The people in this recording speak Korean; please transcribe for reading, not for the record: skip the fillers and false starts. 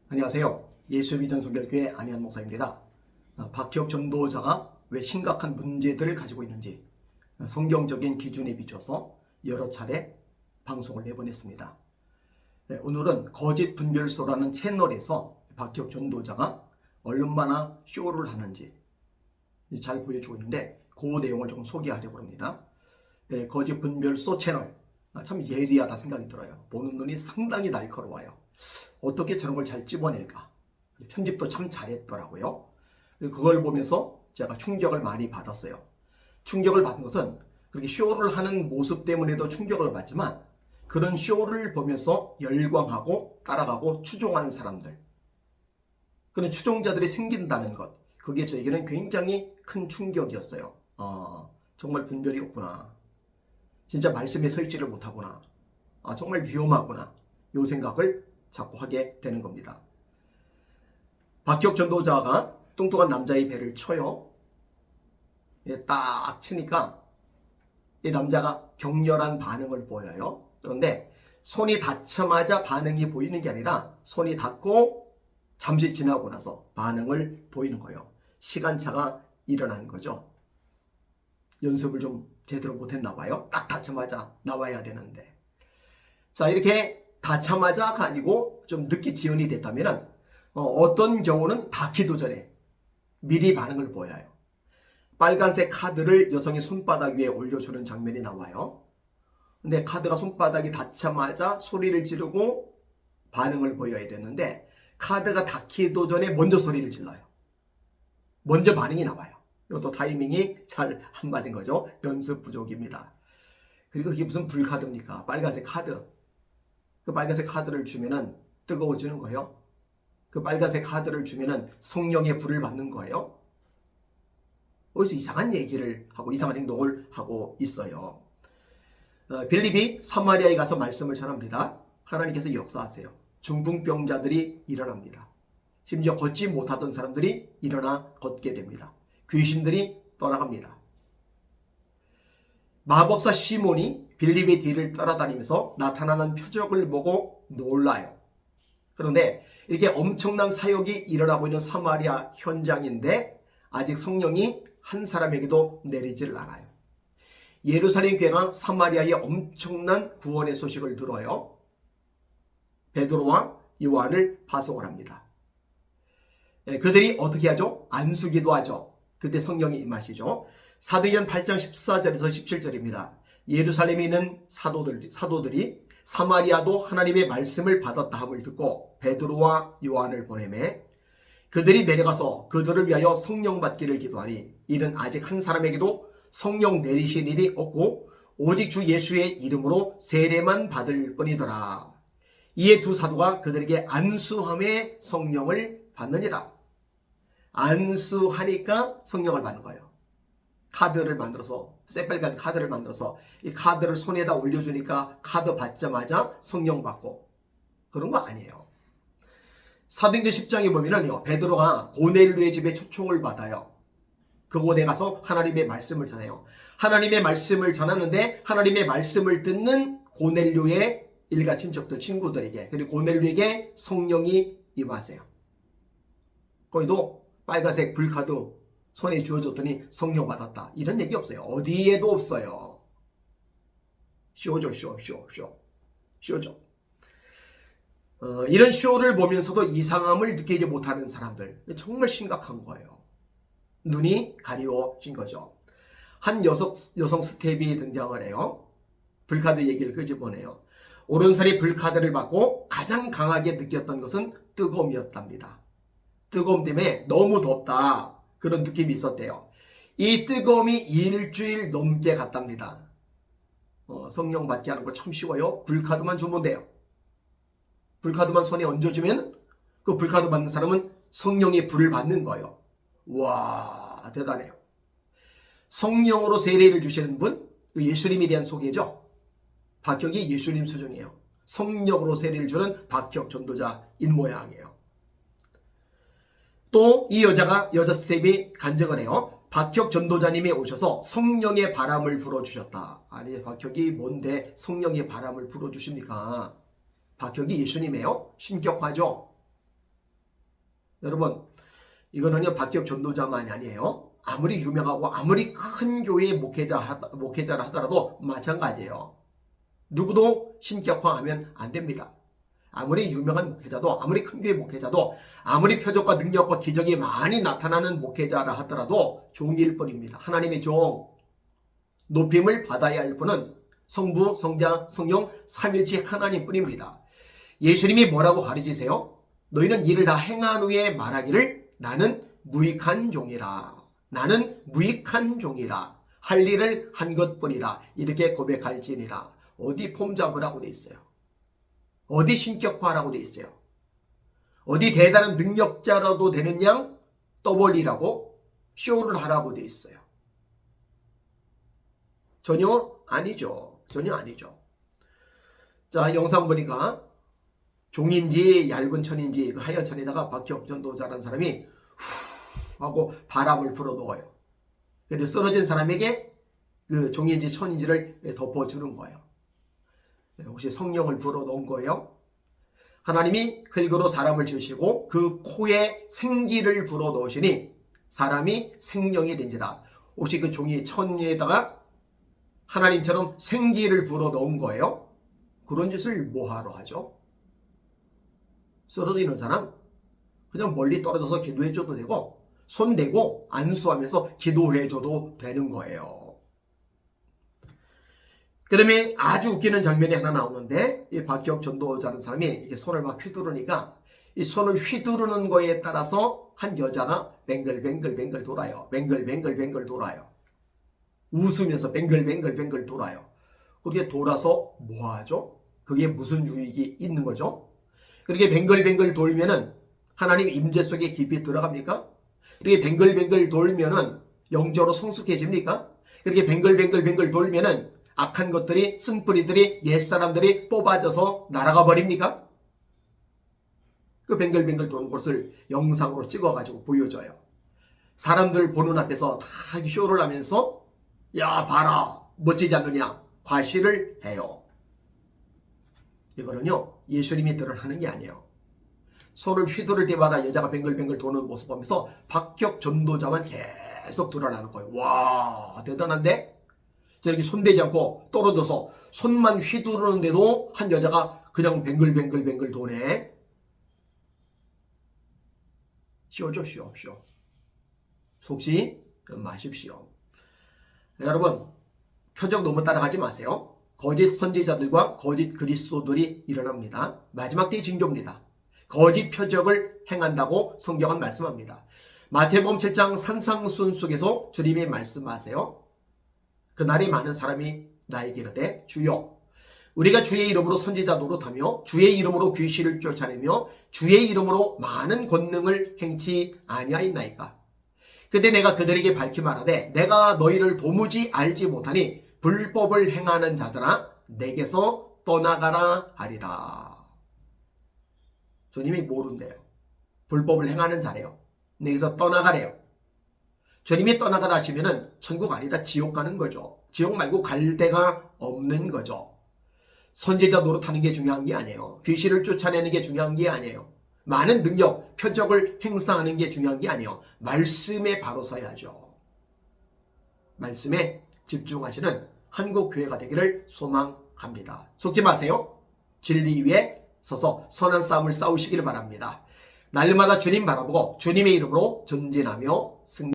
안녕하세요. 예수비전 선교교회 안희한 목사입니다. 박혁 전도자가 왜 심각한 문제들을 가지고 있는지 성경적인 기준에 비춰서 여러 차례 방송을 내보냈습니다. 오늘은 거짓 분별소라는 채널에서 박혁 전도자가 얼마나 쇼를 하는지 잘 보여주고 있는데 그 내용을 조금 소개하려고 합니다. 거짓 분별소 채널 참 예리하다 생각이 들어요. 보는 눈이 상당히 날카로워요. 어떻게 저런 걸 잘 집어낼까? 편집도 참 잘했더라고요. 그걸 보면서 제가 충격을 많이 받았어요. 충격을 받은 것은 그렇게 쇼를 하는 모습 때문에도 충격을 받지만 그런 쇼를 보면서 열광하고 따라가고 추종하는 사람들, 그런 추종자들이 생긴다는 것, 그게 저에게는 굉장히 큰 충격이었어요. 정말 분별이 없구나. 진짜 말씀에 서 있지를 못하구나. 정말 위험하구나. 이 생각을 자꾸 하게 되는 겁니다. 박혁 전도자가 뚱뚱한 남자의 배를 쳐요. 딱 치니까 이 남자가 격렬한 반응을 보여요. 그런데 손이 닿자마자 반응이 보이는 게 아니라 손이 닿고 잠시 지나고 나서 반응을 보이는 거예요. 시간차가 일어나는 거죠. 연습을 좀 제대로 못했나 봐요. 딱 닿자마자 나와야 되는데. 자, 이렇게 닿자마자가 아니고 좀 늦게 지연이 됐다면 어떤 경우는 닿기도 전에 미리 반응을 보여요. 빨간색 카드를 여성의 손바닥 위에 올려주는 장면이 나와요. 근데 카드가 손바닥이 닿자마자 소리를 지르고 반응을 보여야 되는데 카드가 닿기도 전에 먼저 소리를 질러요. 먼저 반응이 나와요. 이것도 타이밍이 잘 안 맞은 거죠. 연습 부족입니다. 그리고 그게 무슨 불카드입니까? 빨간색 카드. 그 빨간색 카드를 주면은 뜨거워지는 거예요. 그 빨간색 카드를 주면은 성령의 불을 받는 거예요. 어디서 이상한 얘기를 하고 이상한 행동을 하고 있어요. 빌립이 사마리아에 가서 말씀을 전합니다. 하나님께서 역사하세요. 중풍병자들이 일어납니다. 심지어 걷지 못하던 사람들이 일어나 걷게 됩니다. 귀신들이 떠나갑니다. 마법사 시몬이 빌립의 뒤를 따라다니면서 나타나는 표적을 보고 놀라요. 그런데 이렇게 엄청난 사역이 일어나고 있는 사마리아 현장인데 아직 성령이 한 사람에게도 내리질 않아요. 예루살렘 교회가 사마리아의 엄청난 구원의 소식을 들어요. 베드로와 요한을 파송을 합니다. 그들이 어떻게 하죠? 안수기도 하죠. 그때 성령이 임하시죠. 사도행전 8장 14절에서 17절입니다. 예루살렘에 있는 사도들이 사마리아도 하나님의 말씀을 받았다 함을 듣고 베드로와 요한을 보내매 그들이 내려가서 그들을 위하여 성령 받기를 기도하니 이는 아직 한 사람에게도 성령 내리실 일이 없고 오직 주 예수의 이름으로 세례만 받을 뿐이더라. 이에 두 사도가 그들에게 안수함에 성령을 받느니라. 안수하니까 성령을 받는 거예요. 카드를 만들어서 새빨간 카드를 만들어서 이 카드를 손에다 올려주니까 카드 받자마자 성령 받고 그런 거 아니에요. 사도행전 10장에 보면은요, 베드로가 고넬료의 집에 초청을 받아요. 그곳에 가서 하나님의 말씀을 전해요. 하나님의 말씀을 전하는데 하나님의 말씀을 듣는 고넬료의 일가 친척들, 친구들에게, 그리고 고넬료에게 성령이 임하세요. 거기도 빨간색 불카드 손에 쥐어줬더니 성령 받았다. 이런 얘기 없어요. 어디에도 없어요. 쇼죠, 쇼죠. 이런 쇼를 보면서도 이상함을 느끼지 못하는 사람들. 정말 심각한 거예요. 눈이 가리워진 거죠. 한 여성 스텝이 등장을 해요. 불카드 얘기를 끄집어내요. 오른손이 불카드를 받고 가장 강하게 느꼈던 것은 뜨거움이었답니다. 뜨거움 때문에 너무 덥다. 그런 느낌이 있었대요. 이 뜨거움이 일주일 넘게 갔답니다. 성령 받게 하는 거 참 쉬워요. 불카드만 주면 돼요. 불카드만 손에 얹어주면 그 불카드 받는 사람은 성령의 불을 받는 거예요. 와, 대단해요. 성령으로 세례를 주시는 분, 예수님에 대한 소개죠. 박혁이 예수님 수종이에요. 성령으로 세례를 주는 박혁 전도자인 모양이에요. 또 이 여자 스텝이 간증을 해요. 박혁 전도자님이 오셔서 성령의 바람을 불어주셨다. 아니, 박혁이 뭔데 성령의 바람을 불어주십니까? 박혁이 예수님이에요. 신격화죠. 여러분, 이거는요 박기혁 전도자만이 아니에요. 아무리 유명하고 아무리 큰 교회의 목회자라 하더라도 마찬가지예요. 누구도 신격화하면 안 됩니다. 아무리 유명한 목회자도, 아무리 큰 교회 목회자도, 아무리 표적과 능력과 기적이 많이 나타나는 목회자라 하더라도 종일 뿐입니다. 하나님의 종, 높임을 받아야 할 분은 성부, 성자, 성령, 삼일체 하나님 뿐입니다. 예수님이 뭐라고 가르치세요? 너희는 일을 다 행한 후에 말하기를 나는 무익한 종이라. 나는 무익한 종이라. 할 일을 한 것뿐이라. 이렇게 고백할지니라. 어디 폼 잡으라고 돼 있어요? 어디 신격화라고 돼 있어요? 어디 대단한 능력자라도 되는 양 떠벌리라고 쇼를 하라고 돼 있어요? 전혀 아니죠. 전혀 아니죠. 자, 영상 보니까 종인지 얇은 천인지 그 하얀 천에다가 박기혁 전도자라는 사람이 후 하고 바람을 불어넣어요. 그래서 쓰러진 사람에게 그 종인지 천인지를 덮어주는 거예요. 혹시 성령을 불어넣은 거예요? 하나님이 흙으로 사람을 지으시고 그 코에 생기를 불어넣으시니 사람이 생명이 된지라. 혹시 그 종이 천에다가 하나님처럼 생기를 불어넣은 거예요? 그런 짓을 뭐하러 하죠? 쓰러지는 사람 그냥 멀리 떨어져서 기도해줘도 되고 손 대고 안수하면서 기도해줘도 되는 거예요. 그다음에 아주 웃기는 장면이 하나 나오는데 이 박기혁 전도자라는 사람이 이렇게 손을 막 휘두르니까 이 손을 휘두르는 거에 따라서 한 여자가 뱅글뱅글 돌아요. 뱅글뱅글 돌아요. 웃으면서 뱅글뱅글 돌아요. 그렇게 돌아서 뭐 하죠? 그게 무슨 유익이 있는 거죠? 그렇게 뱅글뱅글 돌면은 하나님 임재 속에 깊이 들어갑니까? 그렇게 뱅글뱅글 돌면은 영적으로 성숙해집니까? 그렇게 뱅글뱅글 돌면은 악한 것들이, 쓴뿌리들이, 옛사람들이 뽑아져서 날아가 버립니까? 그 뱅글뱅글 도는 것을 영상으로 찍어가지고 보여줘요. 사람들 보는 앞에서 다 쇼를 하면서 야 봐라 멋지지 않느냐 과시를 해요. 이거는요 예수님이 드러나는 게 아니에요. 손을 휘두를 때마다 여자가 뱅글뱅글 도는 모습 보면서 박기혁 전도자만 계속 드러나는 거예요. 와 대단한데? 저렇게 손대지 않고 떨어져서 손만 휘두르는데도 한 여자가 그냥 뱅글뱅글 도네. 쇼죠 쇼. 속지 마십시오. 여러분 표적 너무 따라가지 마세요. 거짓 선지자들과 거짓 그리스도들이 일어납니다. 마지막 때의 징조입니다. 거짓 표적을 행한다고 성경은 말씀합니다. 마태복음 7장 산상순 속에서 주님이 말씀하세요. 그날이 많은 사람이 나에게 이르되 주여 우리가 주의 이름으로 선지자 노릇하며 주의 이름으로 귀신을 쫓아내며 주의 이름으로 많은 권능을 행치 아니하였나이까. 그때 내가 그들에게 밝히 말하되 내가 너희를 도무지 알지 못하니 불법을 행하는 자들아 내게서 떠나가라 하리라. 주님이 모른대요. 불법을 행하는 자래요. 내게서 떠나가래요. 주님이 떠나가라 하시면은 천국 아니라 지옥 가는 거죠. 지옥 말고 갈 데가 없는 거죠. 선지자 노릇하는 게 중요한 게 아니에요. 귀신을 쫓아내는 게 중요한 게 아니에요. 많은 능력, 표적을 행사하는 게 중요한 게 아니에요. 말씀에 바로 서야죠. 말씀에 집중하시는 한국 교회가 되기를 소망합니다. 속지 마세요. 진리 위에 서서 선한 싸움을 싸우시길 바랍니다. 날마다 주님 바라보고 주님의 이름으로 전진하며 승리